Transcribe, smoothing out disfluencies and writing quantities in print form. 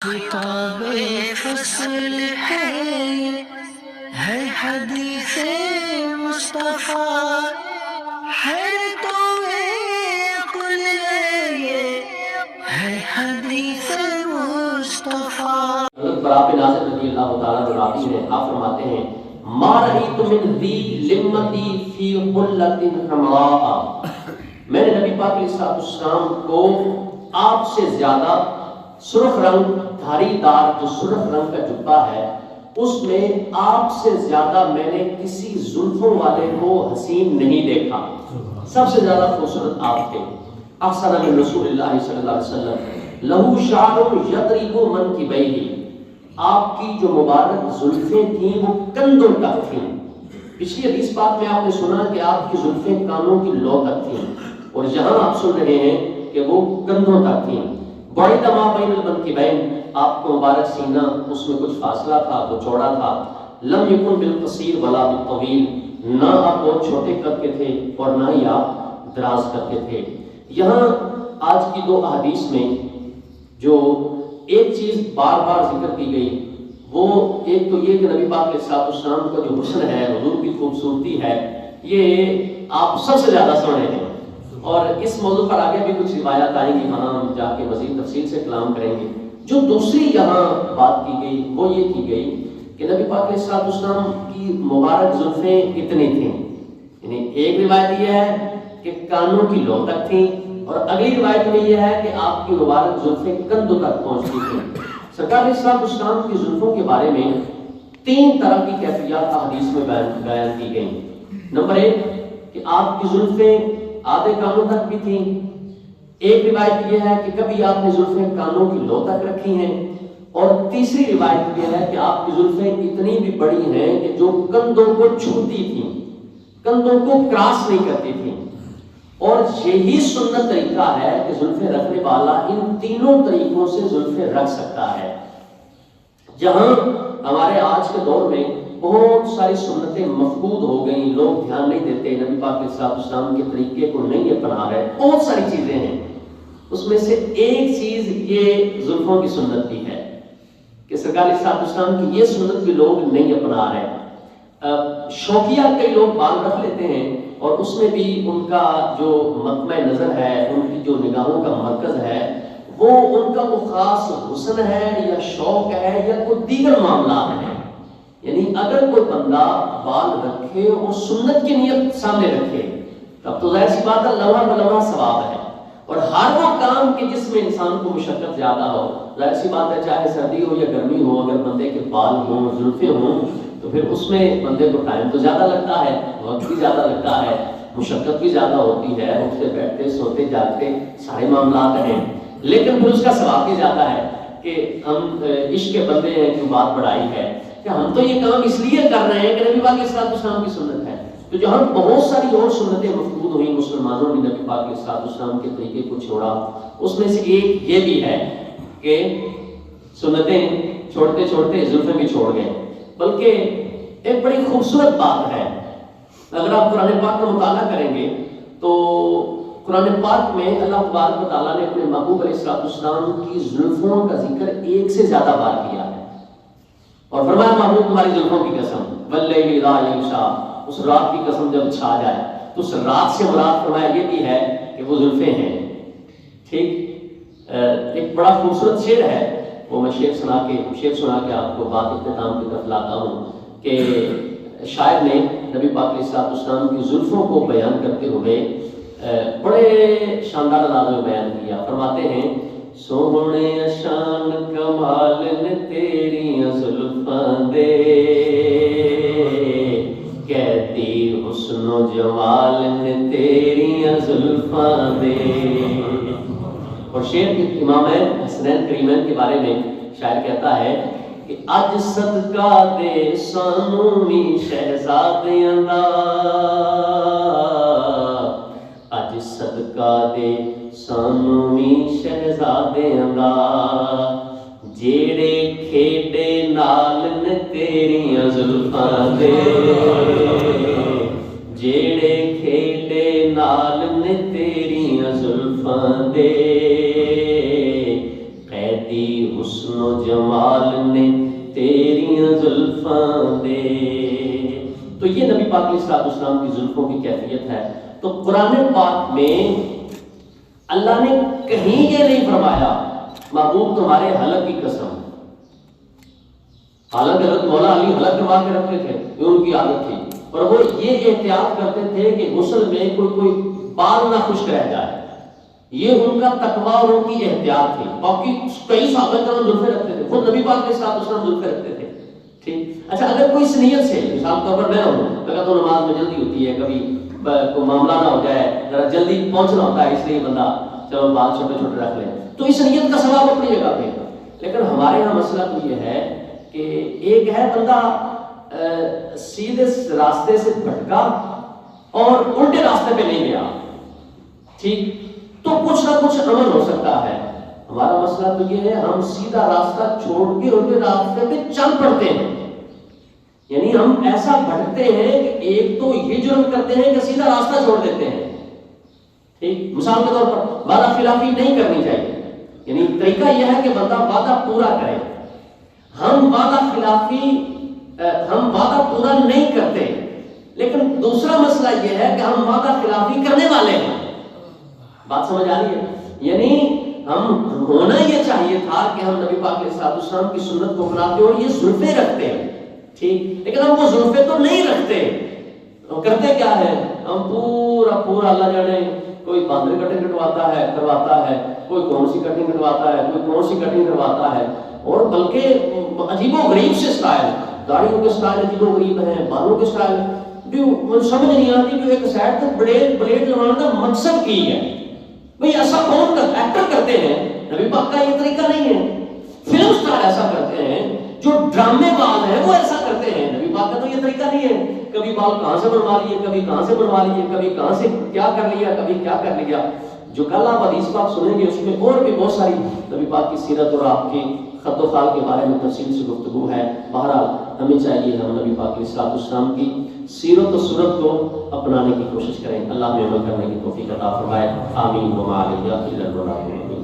خطاب فصل ہے حدیث مصطفیٰ حیرتوں میں عقل ہے حدیث مصطفیٰ۔ حضرت براء بن عازب رضی اللہ تعالیٰ راوی ہیں، آپ فرماتے ہیں ما رأیت من ذی لمتی فی حلۃ حمراء، میں نے نبی پاک علیہ السلام کو آپ سے زیادہ سرخ رنگ دھاری دار جو سرخ رنگ کا جبہ ہے اس میں آپ سے زیادہ میں نے کسی زلفوں والے کو حسین نہیں دیکھا، سب سے زیادہ خوبصورت آپ تھے۔ احسن من رسول اللہ صلی اللہ علیہ وسلم لہو شعر یضرب منکبیہ، آپ کی جو مبارک زلفیں تھیں وہ کندھوں تک تھیں۔ پچھلی حدیث پاک میں آپ نے سنا کہ آپ کی زلفیں کانوں کی لو تک تھیں، اور یہاں آپ سن رہے ہیں کہ وہ کندھوں تک تھیں۔ بعید ما بین المنکبین، آپ کو مبارک سینہ اس میں کچھ فاصلہ تھا تو چوڑا تھا۔ لم یکن بالقصیر ولا بالطویل، نہ آپ بہت چھوٹے قد کے تھے اور نہ ہی آپ دراز قد کے تھے۔ یہاں آج کی دو احادیث میں جو ایک چیز بار بار ذکر کی گئی وہ ایک تو یہ کہ نبی پاک علیہ السلام کا جو حسن ہے، حضور کی خوبصورتی ہے، یہ آپ سب سے زیادہ سن رہے ہیں۔ اور اس موضوع پر آگے بھی کچھ روایات آئیں گی، وہاں ہم جا کے مزید تفصیل سے کلام کریں گے۔ جو دوسری یہاں بات کی گئی وہ یہ کی گئی کہ نبی پاک علیہ السلام کی مبارک زلفیں کتنی تھیں، یعنی ایک روایت یہ ہے کہ کانوں کی لو تک تھیں، اور اگلی روایت میں یہ ہے کہ آپ کی مبارک زلفیں کندھوں تک پہنچتی تھیں۔ سرکار علیہ السلام کی زلفوں کے بارے میں تین طرح کی کیفیات احادیث میں بیان کی گئی۔ نمبر ایک کہ آپ کی زلفیں آدھے کانوں تک بھی تھیں۔ ایک روایت یہ ہے کہ کبھی آپ نے زلفیں کانوں کی لو تک رکھی ہیں، اور تیسری روایت یہ ہے کہ آپ کی زلفیں اتنی بھی بڑی ہیں کہ جو کندھوں کو چھوتی تھیں، کندھوں کو کراس نہیں کرتی تھیں۔ اور یہی سنت طریقہ ہے کہ زلفیں رکھنے والا ان تینوں طریقوں سے زلفیں رکھ سکتا ہے۔ جہاں ہمارے آج کے دور میں بہت ساری سنتیں مفقود ہو گئیں، لوگ دھیان نہیں دیتے، نبی پاک علیہ السلام کے طریقے کو نہیں اپنا رہے، بہت ساری چیزیں ہیں، اس میں سے ایک چیز یہ زلفوں کی سنت بھی ہے کہ سرکار علیہ السلام کی یہ سنت بھی لوگ نہیں اپنا رہے۔ شوقیہ کئی لوگ بال رکھ لیتے ہیں، اور اس میں بھی ان کا جو مطمع نظر ہے، ان کی جو نگاہوں کا مرکز ہے، وہ ان کا وہ خاص حسن ہے یا شوق ہے یا کوئی دیگر معاملات ہیں۔ یعنی اگر کوئی بندہ بال رکھے اور سنت کی نیت سامنے رکھے تب تو ظاہر سی بات ہے لمحہ بلمحہ ثواب ہے، اور ہر وہ کام کہ جس میں انسان کو مشقت زیادہ ہو، ظاہر سی بات ہے چاہے سردی ہو یا گرمی ہو، اگر بندے کے بال ہوں، زلفیں ہوں، تو پھر اس میں بندے کو ٹائم تو زیادہ لگتا ہے، وقت بھی زیادہ لگتا ہے، مشقت بھی زیادہ ہوتی ہے، اٹھتے بیٹھتے سوتے جاگتے سارے معاملات ہیں، لیکن پھر اس کا ثواب بھی زیادہ ہے کہ ہم عشق کے بندے ہیں، کیوں بات بڑھائی ہے کہ ہم تو یہ کام اس لیے کر رہے ہیں کہ نبی پاک علیہ السلام کی سنت ہے۔ تو جہاں بہت ساری اور سنتیں مفقود ہوئی، مسلمانوں نے نبی پاک علیہ السلام کے طریقے کو چھوڑا، اس میں سے ایک یہ بھی ہے کہ سنتیں چھوڑتے چھوڑتے زلفیں بھی چھوڑ گئے۔ بلکہ ایک بڑی خوبصورت بات ہے، اگر آپ قرآن پاک کا مطالعہ کریں گے تو قرآن پاک میں اللہ تبارک و تعالیٰ نے اپنے محبوب علیہ السلام کی زلفوں کا ذکر ایک سے زیادہ بار کیا ہے، اور فرمایا محبوب تمہاری زلفوں کی قسم واللیل اذا یغشی، اس رات کی قسم جب چھا جائے، تو اس رات سے مراد فرمایا یہ بھی ہے کہ وہ زلفیں ہیں۔ ٹھیک، ایک بڑا خوبصورت شعر ہے، وہ میں شعر سنا کے آپ کو بات اختتام کی طرف لاتا ہوں کہ شاعر نے نبی پاک علیہ السلام کی زلفوں کو بیان کرتے ہوئے بڑے شاندار انداز میں بیان کیا۔ فرماتے ہیں سونے شان کمال نے تیریاں زلفاں دے، کہتی حسن و جمال نے تیریاں زلفاں دے۔ اور شعر امام حسنین کریمین کے بارے میں شاعر کہتا ہے کہ اج صدقہ دے سانوں وی شہزادیاں دا، اج صدقہ دے سانوں وی شہزادیاں دا، جیڑے کھیڈے نال نے تیریاں زلفاں دے، جیڑے کھیڈے نال نے تیریاں زلفاں دے، قیدی حسن و جمال نے تیریاں زلفاں دے. تو یہ نبی پاک علیہ السلام کی زلفوں کی کیفیت ہے. تو قرآن پاک میں اللہ نے کہیں یہ نہیں فرمایا محبوب تمہارے حلق کی قسم. حالانکہ حضرت مولا علی حلق کروا کے رکھتے تھے، یہ ان کی عادت تھی، اور وہ یہ احتیاط کرتے تھے کہ غسل میں کوئی بال نہ خشک رہ جائے. یہ ان کا تقویٰ اور ان کی احتیاط تھی. باقی کئی صحابہ کرام زلفیں رکھتے تھے، خود نبی پاک علیہ السلام زلفیں رکھتے تھے. ٹھیک. اچھا، اگر کوئی اس نیت سے، مثال طور پر میں ہوں، اگر تو نماز میں جلدی ہوتی ہے، کبھی کوئی معاملہ نہ ہو جائے، ذرا جلدی پہنچنا ہوتا ہے، اس لیے بندہ چلو بال چھوٹے چھوٹے رکھ لے، تو اس نیت کا ثواب اپنی جگہ پہ. لیکن ہمارے یہاں مسئلہ تو یہ ہے کہ ایک ہے بندہ سیدھے راستے سے بھٹکا اور الٹے راستے پہ نہیں گیا، ٹھیک، تو کچھ نہ کچھ عمل ہو سکتا ہے. ہمارا مسئلہ تو یہ ہے ہم سیدھا راستہ چھوڑ کے الٹے راستے پہ چل پڑتے ہیں. یعنی ہم ایسا بھٹکتے ہیں کہ ایک تو یہ جرم کرتے ہیں کہ سیدھا راستہ چھوڑ دیتے ہیں. ٹھیک. مثال کے طور پر وعدہ خلافی نہیں کرنی چاہیے. یعنی طریقہ یہ ہے کہ بندہ وعدہ پورا کرے. ہم وعدہ پورا نہیں کرتے، لیکن دوسرا مسئلہ یہ ہے کہ ہم وعدہ خلافی کرنے والے ہیں. بات سمجھ آ رہی ہے؟ یعنی ہم ہونا یہ چاہیے تھا کہ ہم نبی پاک علیہ السلام کی سنت کو اپناتے اور یہ زلفیں رکھتے ہیں، ٹھیک، لیکن ہم وہ زلفیں تو نہیں رکھتے. ہم کرتے کیا ہے؟ ہم پورا اللہ جانے کوئی باندر کٹنگ کرواتا ہے، کوئی کون سی کٹنگ کٹواتا ہے، کوئی کون سی کٹنگ کرواتا ہے، اور بلکہ عجیب و غریب سے سٹائل، داڑھیوں کے سٹائل عجیب و غریب ہیں، بالوں کے سٹائل بھی سمجھ نہیں آتی کہ ایک سائڈ تک بلیڈ لگانے کا مقصد کی ہے. بھئی ایسا کون کرتا؟ ایکٹر کرتے ہیں. نبی پاک کا یہ طریقہ نہیں ہے. فلم سٹار ایسا کرتے ہیں، جو ڈرامے باز ہیں وہ ایسا کرتے ہیں. نبی پاک کا تو یہ طریقہ نہیں ہے. کبھی بال کہاں سے بنوا لیے، کبھی کہاں سے بنوا لیے، کبھی کہاں سے کیا کر لیا، کبھی کیا کر لیا. جو کل آپ حدیث پاک سنیں گے اس میں اور بھی بہت ساری نبی پاک کی سیرت اور آپ کی خط و خال کے بارے میں تفصیل سے گفتگو ہے. بہرحال ہمیں چاہیے ہم نبی پاک علیہ السلام کی سیرت و سنت کو اپنانے کی کوشش کریں. اللہ ہمیں عمل کرنے کی توفیق عطا فرمائے. آمین. وما علینا الا البلاغ.